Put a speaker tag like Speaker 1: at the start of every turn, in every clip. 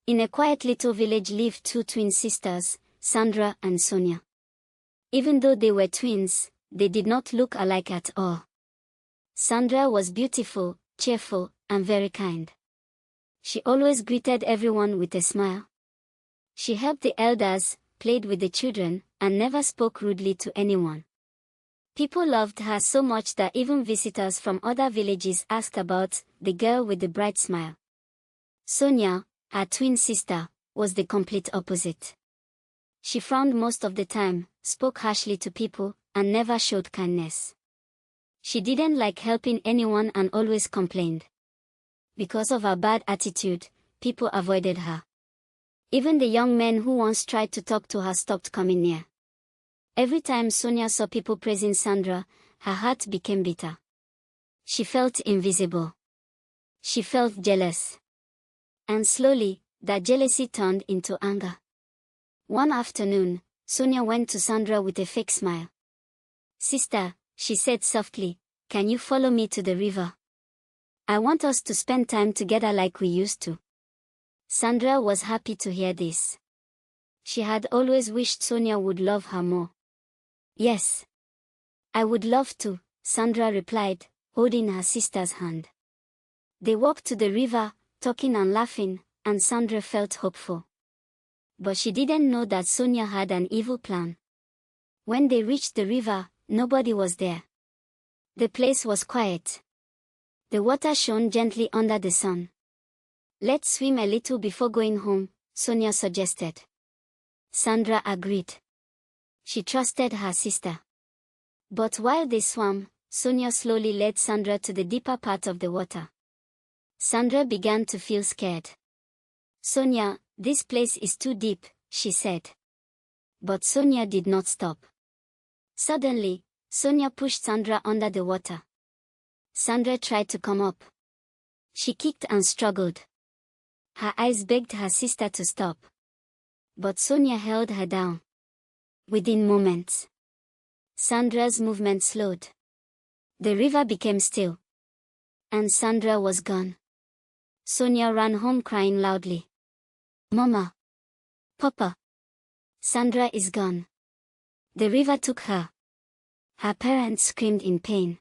Speaker 1: In a quiet little village lived two twin sisters, Sandra and Sonia. Even though they were twins, they did not look alike at all. Sandra was beautiful, cheerful, and very kind. She always greeted everyone with a smile. She helped the elders, played with the children, and never spoke rudely to anyone. People loved her so much that even visitors from other villages asked about the girl with the bright smile. Sonia, her twin sister, was the complete opposite. She frowned most of the time, spoke harshly to people, and never showed kindness. She didn't like helping anyone and always complained. Because of her bad attitude, people avoided her. Even the young men who once tried to talk to her stopped coming near. Every time Sonia saw people praising Sandra, her heart became bitter. She felt invisible. She felt jealous. And slowly, that jealousy turned into anger. One afternoon, Sonia went to Sandra with a fake smile. "Sister," she said softly, "can you follow me to the river? I want us to spend time together like we used to." Sandra was happy to hear this. She had always wished Sonia would love her more. "Yes. I would love to," Sandra replied, holding her sister's hand. They walked to the river, talking and laughing, and Sandra felt hopeful. But she didn't know that Sonia had an evil plan. When they reached the river, nobody was there. The place was quiet. The water shone gently under the sun. "Let's swim a little before going home," Sonia suggested. Sandra agreed. She trusted her sister. But while they swam, Sonia slowly led Sandra to the deeper part of the water. Sandra began to feel scared. "Sonia, this place is too deep," she said. But Sonia did not stop. Suddenly, Sonia pushed Sandra under the water. Sandra tried to come up. She kicked and struggled. Her eyes begged her sister to stop. But Sonia held her down. Within moments, Sandra's movement slowed. The river became still. And Sandra was gone. Sonia ran home crying loudly. "Mama! Papa! Sandra is gone. The river took her." Her parents screamed in pain.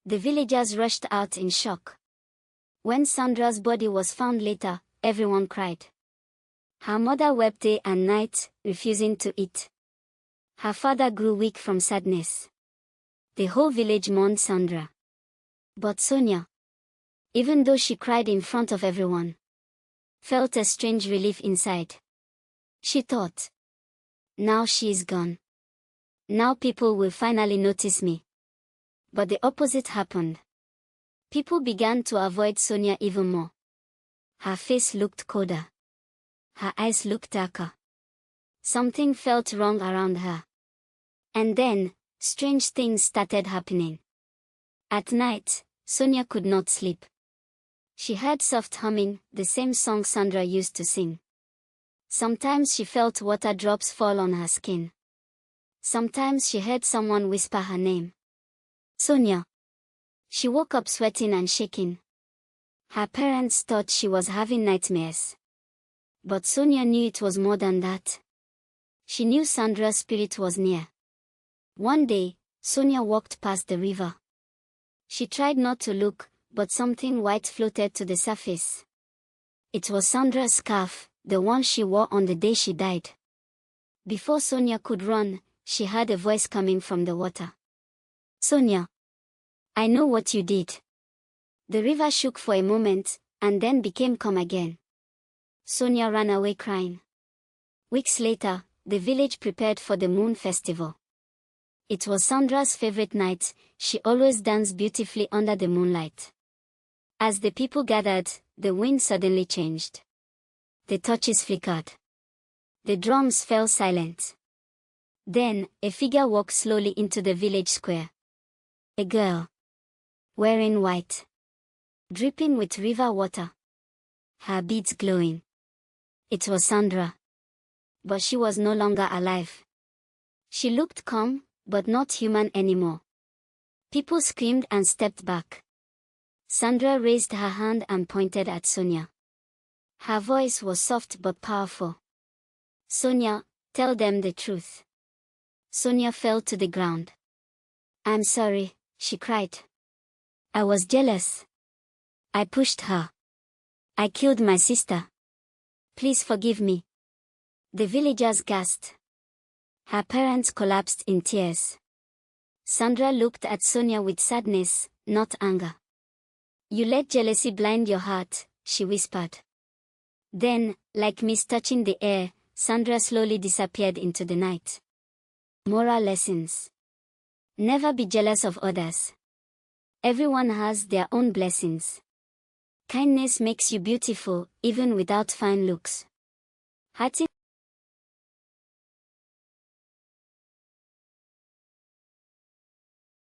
Speaker 1: The villagers rushed out in shock. When Sandra's body was found later, everyone cried. Her mother wept day and night, refusing to eat. Her father grew weak from sadness. The whole village mourned Sandra. But Sonia, even though she cried in front of everyone, felt a strange relief inside. She thought, "Now she is gone. Now people will finally notice me." But the opposite happened. People began to avoid Sonia even more. Her face looked colder. Her eyes looked darker. Something felt wrong around her. And then, strange things started happening. At night, Sonia could not sleep. She heard soft humming, the same song Sandra used to sing. Sometimes she felt water drops fall on her skin. Sometimes she heard someone whisper her name. "Sonia." She woke up sweating and shaking. Her parents thought she was having nightmares. But Sonia knew it was more than that. She knew Sandra's spirit was near. One day, Sonia walked past the river. She tried not to look, but something white floated to the surface. It was Sandra's scarf, the one she wore on the day she died. Before Sonia could run, she heard a voice coming from the water. "Sonia, I know what you did." The river shook for a moment, and then became calm again. Sonia ran away crying. Weeks later, the village prepared for the moon festival. It was Sandra's favorite night. She always danced beautifully under the moonlight. As the people gathered, the wind suddenly changed. The torches flickered. The drums fell silent. Then, a figure walked slowly into the village square. A girl. Wearing white. Dripping with river water. Her beads glowing. It was Sandra. But she was no longer alive. She looked calm, but not human anymore. People screamed and stepped back. Sandra raised her hand and pointed at Sonia. Her voice was soft but powerful. Sonia, tell them the truth. Sonia fell to the ground. I'm sorry, she cried. I was jealous. I pushed her. I killed my sister. Please forgive me. The villagers gasped. Her parents collapsed in tears. Sandra looked at Sonia with sadness, not anger. You let jealousy blind your heart, she whispered. Then, like mist touching the air, Sandra slowly disappeared into the night. Moral lessons. Never be jealous of others. Everyone has their own blessings. Kindness makes you beautiful, even without fine looks. Hearty